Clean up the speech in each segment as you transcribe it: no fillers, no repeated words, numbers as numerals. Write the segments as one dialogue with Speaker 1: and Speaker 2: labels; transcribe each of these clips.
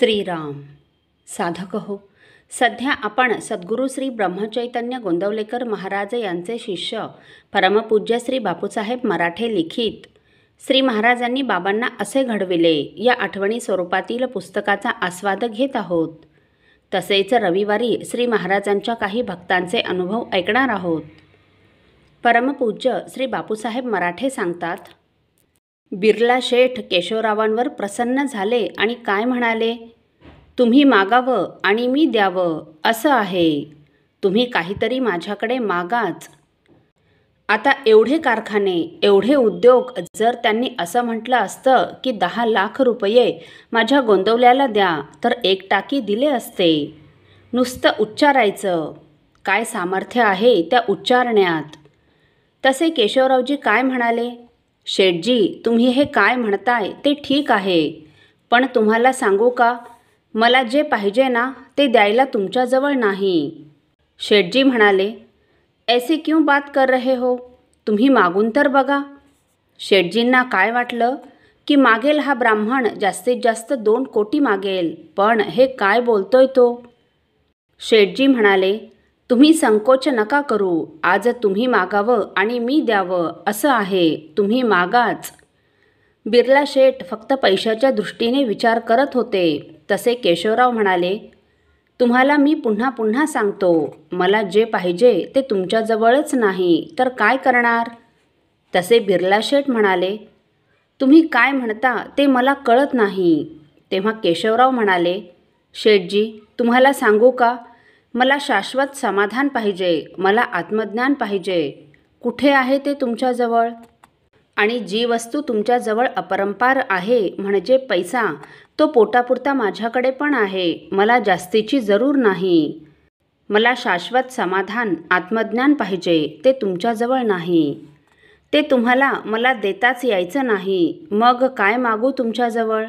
Speaker 1: श्रीराम. साधक हो, सध्या आपण सद्गुरू श्री ब्रह्मचैतन्य गोंदवलेकर महाराज यांचे शिष्य परमपूज्य श्री बापूसाहेब मराठे लिखित श्री महाराजांनी बाबांना असे घडविले या आठवणी स्वरूपातील पुस्तकाचा आस्वाद घेत आहोत. तसेच रविवारी श्री महाराजांच्या काही भक्तांचे अनुभव ऐकणार आहोत. परमपूज्य श्री बापूसाहेब मराठे सांगतात, बिर्ला शेठ केशवरावांवर प्रसन्न झाले आणि काय म्हणाले, तुम्ही मागावं आणि मी द्यावं असं आहे. तुम्ही काहीतरी माझ्याकडे मागाच. आता एवढे कारखाने, एवढे उद्योग, जर त्यांनी असं म्हटलं असतं की 10 लाख रुपये माझ्या गोंदवल्याला द्या तर 1 टाकी दिले असते. नुसतं उच्चारायचं. काय सामर्थ्य आहे त्या उच्चारण्यात. तसे केशवरावजी काय म्हणाले, शेठजी तुम्ही हे काय म्हणताय ते ठीक आहे, पण तुम्हाला सांगू का, मला जे पाहिजे ना ते द्यायला तुमच्याजवळ नाही. शेठजी म्हणाले, ऐसे क्यों बात कर रहे हो, तुम्ही मागून तर बघा. शेठजींना काय वाटलं की मागेल हा ब्राह्मण जास्तीत जास्त 2 कोटी मागेल, पण हे काय बोलतोय तो. शेठजी म्हणाले, तुम्ही संकोच नका करू. आज तुम्ही मागावं आणि मी द्यावं असं आहे. तुम्ही मागाच. बिर्ला शेठ फक्त पैशाच्या दृष्टीने विचार करत होते. तसे केशवराव म्हणाले, तुम्हाला मी पुन्हा पुन्हा सांगतो, मला जे पाहिजे ते तुमच्याजवळच नाही तर काय करणार. तसे बिर्ला शेठ म्हणाले, तुम्ही काय म्हणता ते मला कळत नाही. तेव्हा केशवराव म्हणाले, शेठजी तुम्हाला सांगू का, मला शाश्वत समाधान पाहिजे, मला आत्मज्ञान पाहिजे. कुठे आहे ते तुमच्याजवळ. आणि जी वस्तू तुमच्याजवळ अपरंपार आहे म्हणजे पैसा, तो पोटापुरता माझ्याकडे पण आहे. मला जास्तीची जरूर नाही. मला शाश्वत समाधान, आत्मज्ञान पाहिजे, ते तुमच्याजवळ नाही. ते तुम्हाला मला देताच यायचं नाही. मग काय मागू तुमच्याजवळ.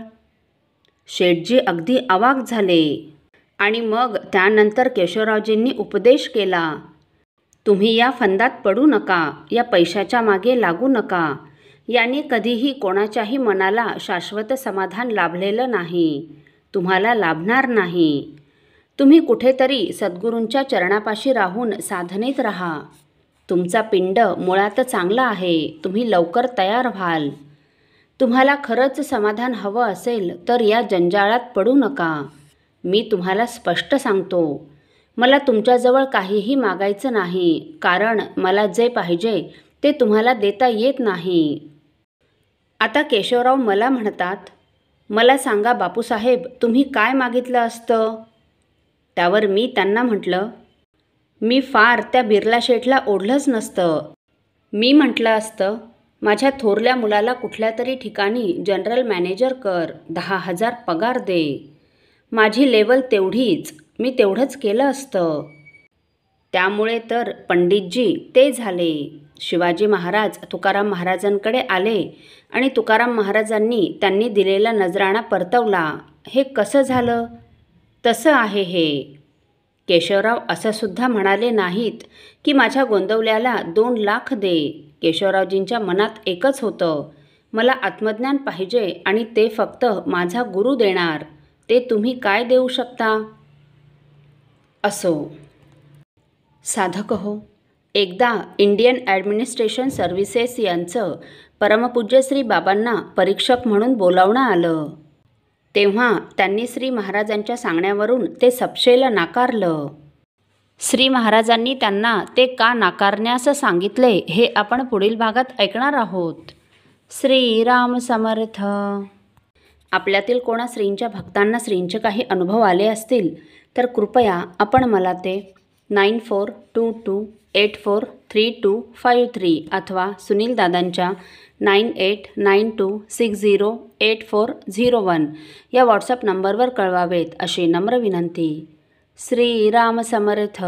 Speaker 1: शेठजी अगदी अवाक झाले. आणि मग त्यानंतर केशवरावजींनी उपदेश केला, तुम्ही या फंदात पडू नका, या पैशाच्या मागे लागू नका. याने कधीही कोणाच्याही मनाला शाश्वत समाधान लाभलेलं नाही, तुम्हाला लाभणार नाही. तुम्ही कुठेतरी सद्गुरूंच्या चरणापाशी राहून साधनेत राहा. तुमचा पिंड मुळात चांगला आहे, तुम्ही लवकर तयार व्हाल. तुम्हाला खरंच समाधान हवं असेल तर या जंजाळात पडू नका. मी तुम्हाला स्पष्ट सांगतो, मला तुमच्याजवळ काहीही मागायचं नाही, कारण मला जे पाहिजे ते तुम्हाला देता येत नाही. आता केशवराव मला म्हणतात, मला सांगा बापूसाहेब तुम्ही काय मागितलं असतं. त्यावर मी त्यांना म्हटलं, मी फार त्या बिर्ला शेठला ओढलंच नसतं. मी म्हटलं असतं, माझ्या थोरल्या मुलाला कुठल्या तरी ठिकाणी जनरल मॅनेजर कर, 10,000 पगार दे. माझी लेवल तेवढीच, मी तेवढंच केलं असतं. त्यामुळे तर पंडितजी ते झाले. शिवाजी महाराज तुकाराम महाराजांकडे आले आणि तुकाराम महाराजांनी त्यांनी दिलेला नजराणा परतवला. हे कसं झालं. तसं आहे हे. केशवराव असं सुद्धा म्हणाले नाहीत की माझ्या गोंदवल्याला 2 लाख दे. केशवरावजींच्या मनात एकच होतं, मला आत्मज्ञान पाहिजे आणि ते फक्त माझा गुरु देणार. ते तुम्ही काय देऊ शकता. असो. साधक हो, एकदा इंडियन ॲडमिनिस्ट्रेशन सर्व्हिसेस यांचं परमपूज्य श्री बाबांना परीक्षक म्हणून बोलावणं आलं. तेव्हा त्यांनी श्री महाराजांच्या सांगण्यावरून ते सपशेल नाकारलं. श्री महाराजांनी त्यांना ते का नाकारण्यास सांगितले हे आपण पुढील भागात ऐकणार आहोत. श्रीराम समर्थ. आपल्यातील कोणा श्रींच्या भक्तांना श्रींचे काही अनुभव आले असतील तर कृपया आपण मला ते 9422843253 अथवा सुनील दादांच्या 9892608401 या व्हॉट्सअप नंबरवर कळवावेत अशी नम्र विनंती. श्रीराम समर्थ.